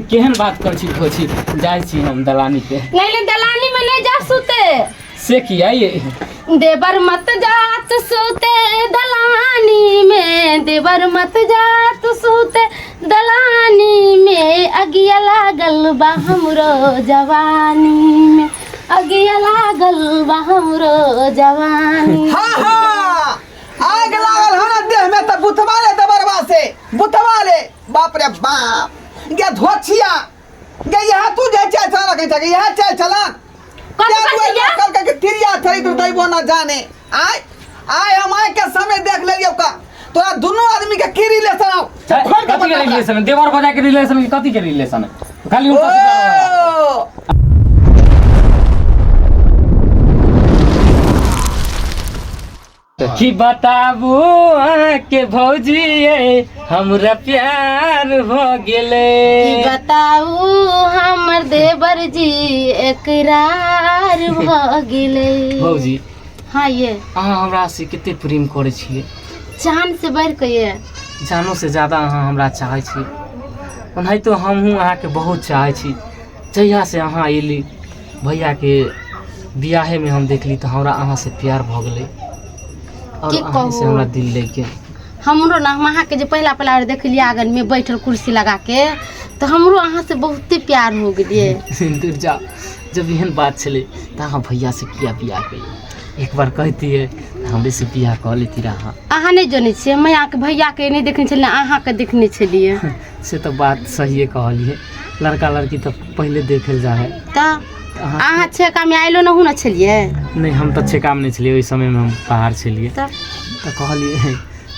केहन बात कर छी भौजी जाय छी हम दलानी पे। नहीं दलानी में नहीं जा सूते से किया ये देवर मत जात सूते दलानी में, देवर मत जात सूते दलानी में, अगिया लागल बा हमरो जवानी में, अगिया लागल बा हमरो जवानी। हाँ हाँ आग लागल हना देह में त बुथवा ले दबरवा से बुथवा ले। बाप रे बाप गे धोछिया गे यहाँ तू जे चल चला कहीं चल यहाँ चल चला कल के तिरिया थई तो दैबो ना जाने। आय आय हम आय के समय देख लेलियो का तोरा दोनों आदमी के की रिलेशन आओ कथी के रिलेशन देवर बजा के रिलेशन की कथी के रिलेशन है खाली उल्टा सीधा कि बताबू के भौजी ये हमरा प्यार भ गेले। कि बताऊ हमर देवर जी एकरार भ गेले। भौजी हाँ ये अहाँ हमरा से कते प्रेम करे छिए जान से बढ़ के ये जानो से ज्यादा अहाँ हमरा चाहै छी ओनाहि तो हमहूँ अहाँ के बहुत चाहै छी। जहिया से अहाँ एली भैया के बियाहे में हम देखली तो हमरा अहाँ से प्यार भ गेलै और अहाँ से हमरा दिल ले गेल। हमरो ना हम अहाँ के जे पहला पहला देखलिए आंगन में बैठल कुर्सी लगा के तो हमरो अहाँ से बहुते प्यार हो गेलिए। दूर जा जब एहन बात चले तो अहाँ भैया से किया बियाह करी एक बार कहती है हमरे से बियाह कह लेती रहा। अहाँ नहीं जाने छे मैं यहाँ के भैया के नहीं देखने छलिए अहाँ के देखने छलिए। से तो बात सही कहलिए लड़का लड़की तो पहले देखल जा है। अहाँ छे काम में आइलो न न छलिए। नहीं हम तो अच्छे काम नहीं छलिए ओहि समय में हम बाहर छलिए तो कहलिए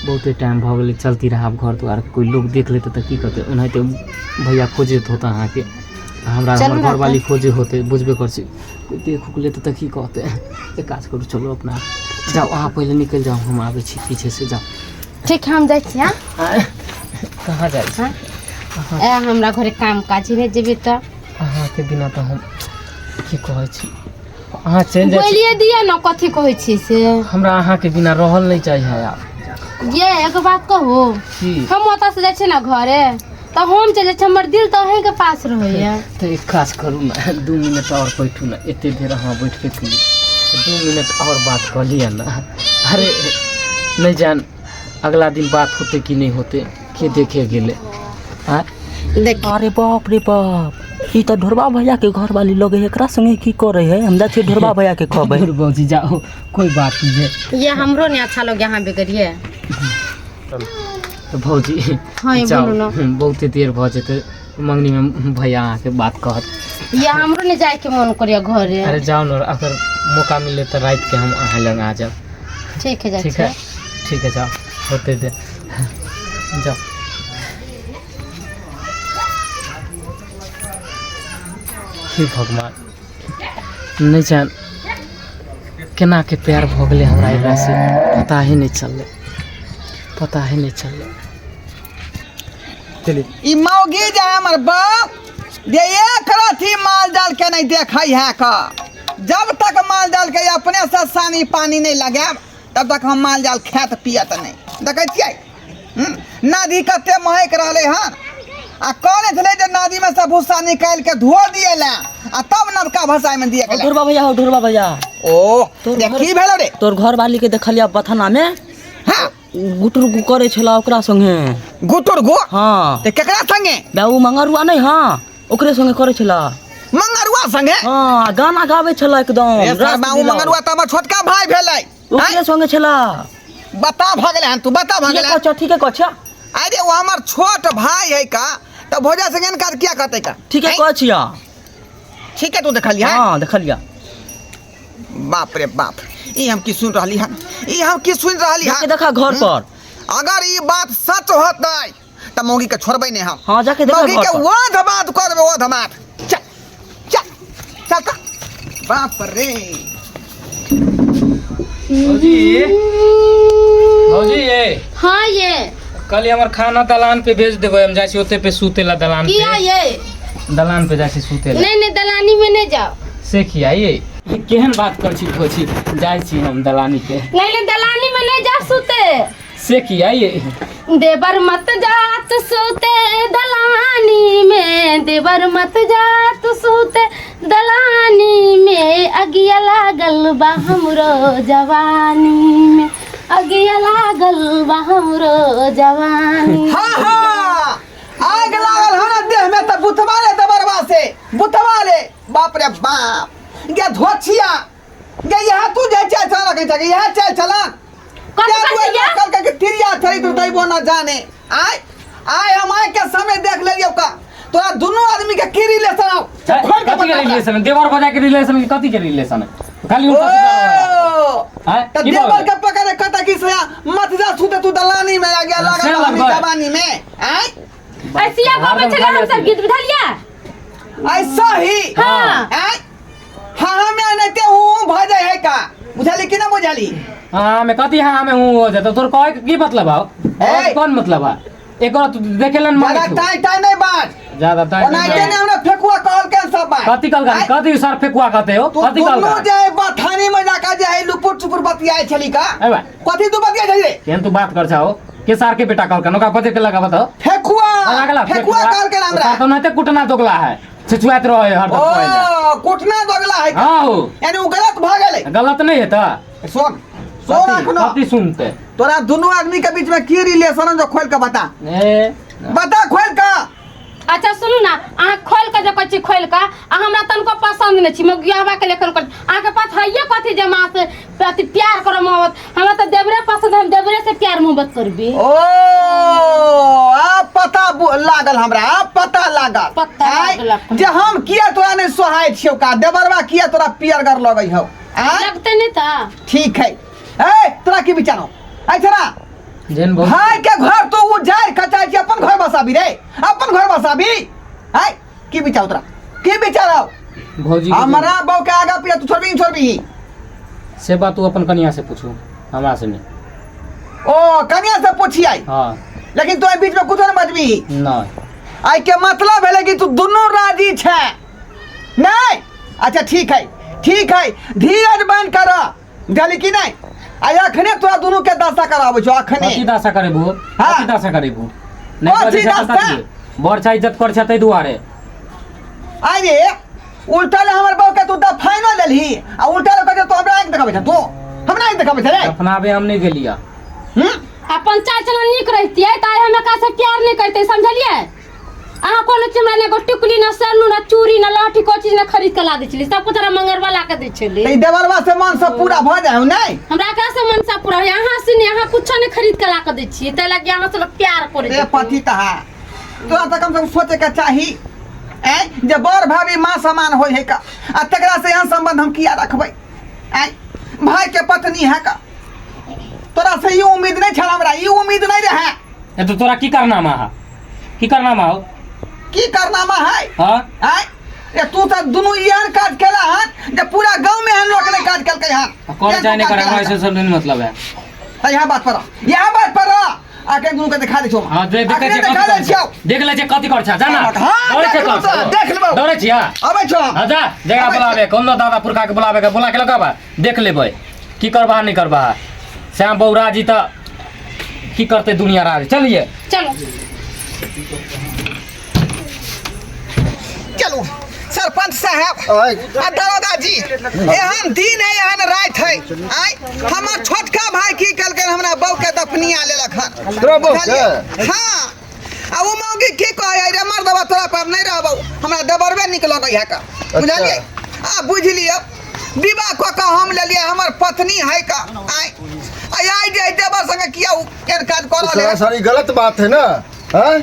बहुते टाइम भ गेलै चलती रहा घर द्वार कोई लोग देख लेते तो की कहते ओनाहिते भैया खोजत होता अहाँ के हमरा हमर घर वाली खोजे होते बुझबे कर छी कोई देख उख लेते तो की कहते एक काज करू चलो अपना जाओ अहाँ पहले निकल जाओ हम आबै छी पीछे से जाओ। ठीक हम जाइ छी। कहाँ जाइ छी ए हमरा घरे काम काज नहीं जेबे तो अहाँ के बिना तो हम की कहै छी अहाँ चल जाइ बोलिए दिया न कथि कहै छी से हमरा अहाँ के बिना रहल नहीं चाहिए यार। ये एक बात कहू हम ओता से जाइ छी ना घरे तो हम चले छी हमर दिल तो अहीं के पास रहैया। तो एक काज करू ना 2 मिनट और बैठू ना एते देर अहाँ बैठ के 2 मिनट और बात कर लिया ना। अरे नहीं जान अगला दिन बात होते कि नहीं होते के देखे गेले। अरे बाप रे बाप ई तो ढोरबा भैया के घर वाली लोग एकरा संगे की करे है हम जाते ढोरबा भैया के खबे। भौजी जाओ कोई बात नहीं है ये हमरो नहीं अच्छा लगे यहाँ बेगरिए तो भौजी हाँ जाओ बोलो ना बहुते देर भ जेते मंगनी में भैया आके के बात कहत ये हमरो नहीं जाए के मन करिया घरे। अरे जाओ ना अगर मौका मिले तो रात के हम अहाँ लग आ जाओ। ठीक है ठीक है जाओ होते दे जाओ। हे भगवान नहीं जान केना के प्यार भ गेलै हमरा एकरा से पता ही नहीं चलले चलिए ई मौगी जे हमर बाप जे एक रथी माल जाल के नहीं देखै है का जब तक माल जाल के अपने से सानी पानी नहीं लगाब तब तक हम माल जाल खात पियत नहीं देखै छियै। नदी कते महक रहले हन आ कहले छले जे नदी में से भूसा निकाल के धो दिएला आ तब नवका भाषा में दिए गेला। ढोरबा भैया ओ देखी भेलो रे तोर घर वाली के देखलिया बथना में हां गुटुर गु करे छला ओकरा संगे गुटुर गु हां ते केकरा संगे बाबू मंगरुआ नहीं हां ओकरे संगे करे छला मंगरुआ संगे हां गाना गावे छला एकदम ए बाबू मंगरुआ त हमर छोटका भाई भेलै ओकरे संगे छला बता भगले हन तू बता भगले ठीक है कछ अरे वो हमार छोट भाई है का तो भोजा संगे का क्या कहते का ठीक है कछिया ठीक है तू देखलिया हां देखलिया बाप रे बाप ई हम की सुन रहली हन ई हम की सुन रहली हन देखा घर पर अगर ई बात सच होतै त मौगी के छोड़बै नहीं हम। हां जाके देखा मौगी के वध बात करबे वध बात चल चल चल का बाप रे भौजी ये हाँ ये कल हमर खाना दलान पे भेज देबो हम जाई छी ओते पे सूतेला दलान किया पे ये दलान पे जाई छी सूतेला नहीं दलानी में नहीं जाओ से किया ये केहन बात कर छी भौजी जाई छी हम दलानी पे नहीं दलानी में नहीं जा सूते से किया ये देवर मत जात सूते दलानी में, देवर मत जात सूते दलानी में, अगिया लागल बा हमरो जवानी में, अगिया लागल बा हमरो जवानी। हाँ हाँ आग लागल है ना देह में तो बुथवा ले दबरवा से, बुथवा ले। बाप रे बाप ये धोछिया ये यहाँ तू जे चल चला कहीं चल यहाँ चल चला कौन क्या सा तू चीज़ है? कल के तिरिया थई तो तई वो ना जाने आय आय हम आय के समय देख ले लियो का तोरा दोनों आदमी के की रिलेशन आओ खोल के कथी के बता। रिलेशन देवर भजा के रिलेशन कथी के रिलेशन है खाली उल्टा सीधा है तो की देवर बोल के पकड़े कता की से मत जा सूते तू दलानी में आ गया से लागल लगभग। हमी जवानी में आय ऐसिया बाबा चला हम सब गीत बुझलिया। ऐसा ही हाँ। आय हाँ मैं नहीं ते हूँ भजे है का बुझाली कि ना बुझाली हां मैं कथी हां मैं हूं हो जाता तोर कहे की मतलब है और ए! कौन मतलब है एक और तू देखेलन ज्यादा मार टाइम टाइम नहीं बात ज्यादा और टाइम नहीं देने हमरा फेकुआ कहल के सब बात कथी कल आय, कथी सर फेकुआ कहते हो तू कथी कल दोनों जे बथानी में जाका जे है लुपुर चुपुर बतियाए छली का ए बा कथी तू बतिया छली रे केन तू बात कर छाओ के सार के बेटा कल का नोका कथी के लगा बताओ फेकुआ फेकुआ कहल के नाम रे तो नहीं कुटना दोगला है छिछुआत रहे हर दम पहले ओ कुटना दोगला है हां हो यानी वो गलत भ गेले गलत नहीं है ता सुन सुन अखनो कथी सुनते तोरा दोनों आदमी के बीच में की रिलेशन है जो खोल के बता ए बता खोल के अच्छा सुनू ना अहाँ खोल के जो कची खोल के आ हमरा तनको पसंद नहीं छी मैं बियाहवा के लेकर कर अहाँ के पास है कथी जमा से प्रति प्यार करो मोहब्बत हमरा तो देवरे पसंद हम देवरे से प्यार मोहब्बत करबी। ओ आप पता लागल हमरा आप पता लागल पता आय, लागल। जे हम किया तोरा ने सोहाय छियो का देवरवा किया तोरा पियर कर लगई हो आय लगते नहीं था ठीक है ए तोरा की विचारो आय छरा जेन बहुत भाई के घर तो उजाड़ कचाई छी अपन घर बसाबी रे अपन घर बसाबी आय की विचार तोरा की विचारो भौजी हमरा बौ के आगा पिया तू छोड़बी से बात तू अपन कन्या से पूछू हमरा से नहीं ओ कन्या से पूछिए हां लेकिन तू बीच में कुछ न बजबी नहीं आई के मतलब है कि तू दोनों राजी छे नहीं अच्छा ठीक है धीरज बंद कर गली की नहीं आई अखने तोरा दोनों के दशा कराबो छो अखने कथी दासा करेबू हाँ। कथी दासा करेबू कथी नहीं करे दासा? कथी बरछा इज्जत कर छतै दुआरे आई रे उल्टा ले हमर बौ के तू द फाइनल लेलही आ उल्टा ले के तू हमरा एक देखाबे छ तू हमरा एक देखाबे छ रे अपनाबे हम नहीं गेलिया अपन चाचना निक रहती है ताई हमरा का से प्यार नहीं करते समझलिए। अहाँ कोनो चीज हमरा ने एगो टिकुली ना सरनु ना चूड़ी ना लाठी को चीज ना खरीद के ला दे छली सब कुछ मंगरवा ला के दे छली ते देवरवा से मन सब पूरा भ जाए नहीं हमरा का से मन सा पूरा यहाँ से नहीं यहाँ कुछ नहीं खरीद के ला के दे छी ते लगे यहाँ से लोग प्यार करे रे पति तहा तोरा त कम से कम सोचे के चाही ए जे बड़ भाभी मां समान होय है का आ तकरा से यहाँ संबंध हम किया रखबै ए भाई के पत्नी है का तोरा से ये उम्मीद नहीं छल हमरा ये उम्मीद नहीं रहे ए तो तोरा की करना मा की करना मा हो की करनामा है हां आय ए तू त दुनु यार काज केला हन जे पूरा गांव में हम लोग ने काज कल के हन कौन चाहे नहीं करे हमरा ऐसे सब नहीं मतलब है यहां बात पर आके दुनु के दिखा दे छो हां देख आके देख दिखा दे छो देख ले जे कथी कर छ जाना हाँ, दौड़े देख छै लो कर तो, देख लेबो। दौड़े छिया अबे छो हां जा जगह अबे बुलावे कौन दादा पुरखा के बुलावे के बुला के लगाबा देख लेबै की करबा नहीं करबा श्याम बौरा जी त की करते दुनिया राज चलिए चलो चलो सरपंच साहब आ दरोगा जी एहन दिन है एहन रात है आय हमर छोटका भाई की कल के हमरा बौ के दफनिया लेलक हन तोरा बहू के? हां आ वो मौगी की कहे रे मर दबा तोरा पर नहीं रहबौ हमरा दबरबे निकल गई है का बुझलिए आ बुझ लियो विवाह क के हम ले लिए हमर पत्नी है का आय आई जे देवर संग किया केर काज कर ले सारी गलत बात है ना हाँ?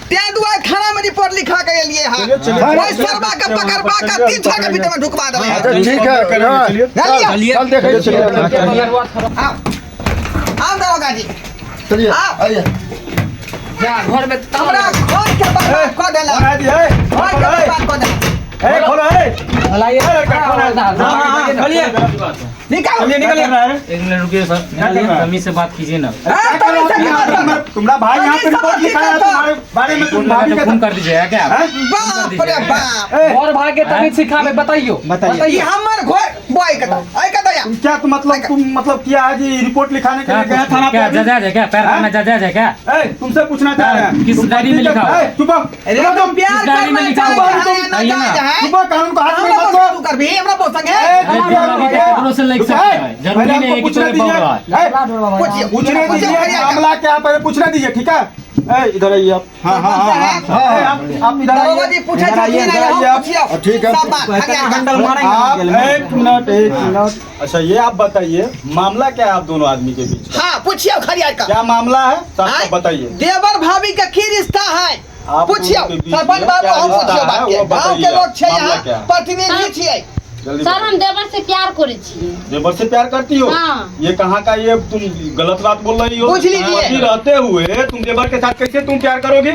ते दुआ थाना में रिपोर्ट लिखा के लिए हां ओइ सरबा के पकड़बा के 3 छह के भीतर में ढुकवा देबे अच्छा ठीक है हाँ, चल देखे चलिए आओ दरोगा जी चलिए आओ। आइए जा घर में हमरा घर के बर्बाद कर देला घर के बर्बाद कर देला निकाल एक मिनट रुकिए सर अम्मी से बात कीजिए ना तुम्हारा भाई यहाँ पे रिपोर्ट लिखा है तुम्हारे बारे में तुम भाभी का फोन कर दीजिएगा क्या बाप रे बाप और भाई के तमीज सिखावे बताइयो ये हमर घर बॉय कता आई कता या क्या तुम मतलब किया है जी रिपोर्ट लिखाने के लिए गए थाना पे अभी? जजाज है क्या पैर में जजाज है क्या ए, तुमसे पूछना चाह रहे हैं किस तुम डायरी में पति लिखा का- हुआ? ए, चुप हो। अरे तुम प्यार डायरी में लिखा हुआ है, चुप हो, कानून को हाथ में मत लो। तू कर भी हमरा बोल संगे केकरो से लिख सकता है जरूरी नहीं है कि तोरे बौरा है। पूछने दीजिए मामला क्या पहले पूछने दीजिए ठीक है। ए, इधर आइए आप। हाँ आप इधर दरोगा आइए जी पूछे इधर आइए, छथिन इधर हम आइए आप। पूछियो ठीक है। सब बात हरियाणा आप एक मिनट। अच्छा ये आप बताइए मामला क्या है आप दोनों आदमी के बीच का? हां पूछियो खरियार का क्या मामला है हाँ? साहब बताइए। देवर भाभी का की रिश्ता है आप पूछियो लोगों के बीच सरपंच में बाबू क्या हम रिश्ता पूछियो है, बात के वो गांव के बताइए। लोग छे मामला यहाँ क्या है? प्रतिनिधि छिए जल्दी सर हम देवर से प्यार करे छिए। देवर से प्यार करती हो? हाँ। ये कहाँ का ये तुम गलत बात बोल रही हो? पूछ लीजिए। पति रहते हुए तुम देवर के साथ कैसे तुम प्यार करोगी?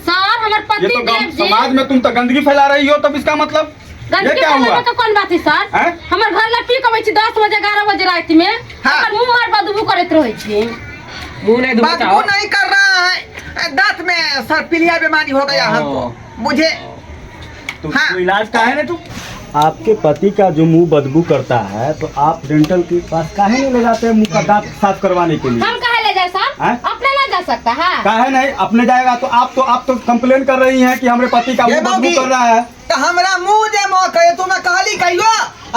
सर हमारे ये पति तो देव जी समाज में तुम तो गंदगी फैला रही हो तब इसका मतलब ये गंदगी क्या हुआ? फैलावे का कौन बात है सर? हैं? हमर घर ला पी के 10 बजे 11 बजे रात में हाँ। हमर मुंह मार बदबू करत रहे छी। बदबू नहीं कर रहा है दांत में सर पीलिया बीमारी हो गया हमको मुझे तो हाँ। तो इलाज का है ना तू? आपके पति का जो मुंह बदबू करता है तो आप डेंटल के पास काहे नहीं ले जाते हैं मुंह का दांत साफ करवाने के लिए? हम कहे ले जाए सर? हैं? अपने ना जा सकता है। काहे नहीं अपने जाएगा तो आप तो कंप्लेन कर रही हैं कि हमारे पति का ये मुंह बदबू बाबी। कर रहा है। तो हमरा मुंह जे मो कहे तू मैं कहली कहियो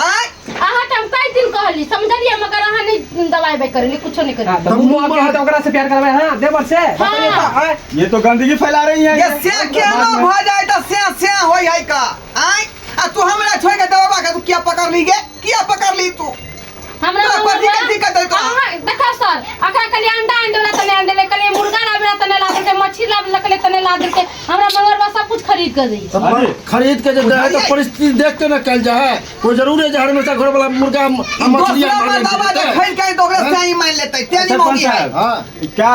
आय आहा हम कई दिन कहली समझलिए मगर आहा नहीं दवाई बे करली कुछो नहीं करी। तो मुंह में तो ओकरा से प्यार करबे हां देवर से बताइए तो हाँ। ये तो गंदगी फैला रही है ये से केना भ जाए त से होई है का आय आ तू हमरा छोड़ के दवा के तू किया पकड़ ली गे किया पकड़ ली तू हमरा तोरा मंगल पति के दिक्कत है तो? देखा सर अखरा कली अंडा अंडोला तने अंडले कली मुर्गा लाबे तने ला देते मछली लाबे लकले तने ला देते हमरा मंगल सब कुछ खरीद कर दी। अरे, खरीद के जब जाए तो परिस्थिति देख के ना कल जाए कोई जरूर है जहर में से घर वाला मुर्गा मछली दूसरा बाबा जे खैर के तो ओकरा से ही मान लेते तेरी सरपंच मौगी है साहब, हाँ क्या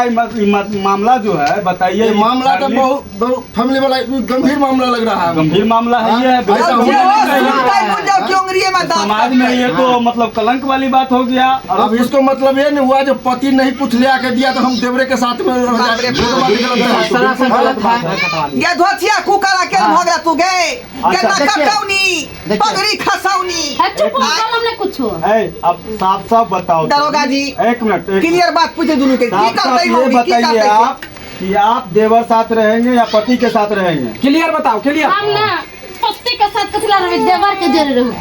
मामला जो है बताइए। ये मामला तो बहुत फैमिली वाला गंभीर मामला लग रहा है। गंभीर मामला है ये हाँ, बिल्कुल ऐसा अब होना ये नहीं चाहिए। सुनता ही मुझे क्यों अंग्रेजी में दांत समाज में ये तो मतलब कलंक वाली बात हो गया। अब इसको मतलब ये नहीं हुआ जो पति नहीं कुछ ले आके दिया तो हम देवरे के साथ में रह जाए। ये तो बात गलत है। ये धोतिया कुकरा के भगला तू गए केना कटौनी पगड़ी खसौनी है चुप हो कलम ने कुछ अब साफ साफ बताओ दरोगा जी एक मिनट क्लियर बात पूछे दोनों के की साफ करते साफ ये मौगी की बताइए करते आप कि आप देवर साथ रहेंगे या पति के साथ रहेंगे? क्लियर बताओ क्लियर हम ना पति के साथ कथला रहे देवर के जरे रहू।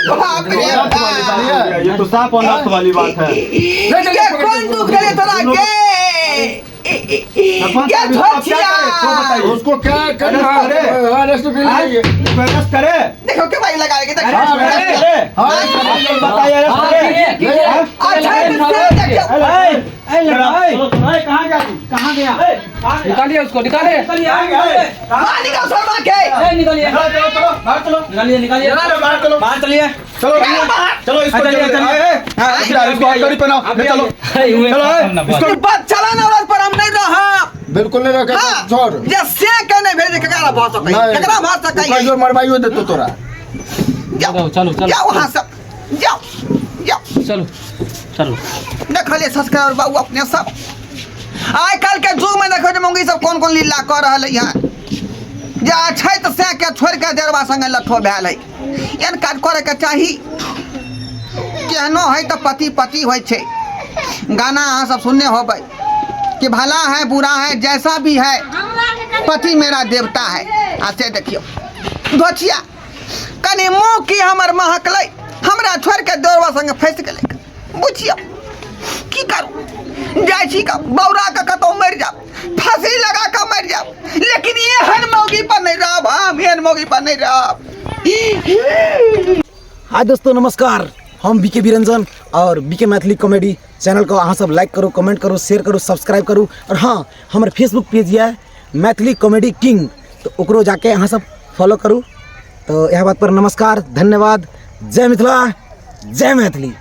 बाप रे बाप। ये तो साफ अनर्थ वाली बात है। ये कौन दुख रहे तोरा के सरपंच क्या साहब, अब क्या धोतिया करें? तो बताइए। उसको क्या करना अरेस्ट करे। है? अरेस्ट के लिए अरेस्ट करे। देखो के भाई लगाएंगे देखो अरेस्ट करे। हाँ, बताइए अरेस्ट करे। अच्छा इससे देखो कहाँ गया तू? कहाँ गया? निकालिए उसको निकालिए पानी का शर्मा के निकालिए चलो चलो बाहर चलो निकालिए निकालिए चलो बाहर चलो बाहर चलिए चलो चलो इसको इसको हथकड़ी पहनाओ ले चलो चलो इसको बात चला ना औरत पर हम नहीं रहा बिल्कुल नहीं रखा हाँ छोड़ ये से के नहीं भेजे केकरा भाषा कहीं केकरा भाषा कहीं कहियो मरवाइयो देतो तोरा। जाओ चलो चलो जाओ वहां सब जाओ जाओ चलो चलो देखलिए सब्सक्राइबर बाबू अपने सब आइ काल के जुग में देखो जे मंगी सब कौन कौन लीला कर रहल है जे छै त से के छोड़ के देरवा संगे लठो भेल है एन काज करे के चाही केहनो है तो पति पति होइ छै गाना अहाँ सब सुनने होबै कि भला है बुरा है जैसा भी है पति मेरा देवता है आ से देखियो धोचिया कनी मुंह की हमर महकलै हमरा छोड़ के देरवा संगे फंस गेलै बुझियो की करू जाइ छी का बौरा का कतौ मर जाब फांसी लगा के मर जाब लेकिन ये हन मौगी पर नहीं रहब हम एहन मौगी पर नहीं रहब। हाय दोस्तों नमस्कार हम बीके बिरंजन और बीके मैथिली कॉमेडी चैनल को अहाँ सब लाइक करो कमेंट करो शेयर करो सब्सक्राइब करो और हाँ हमारे फेसबुक पेज है मैथिली कॉमेडी किंग तो ओकरो जाके अहाँ सब फॉलो करूँ। तो यह बात पर नमस्कार धन्यवाद जय मिथिला जय मैथिली।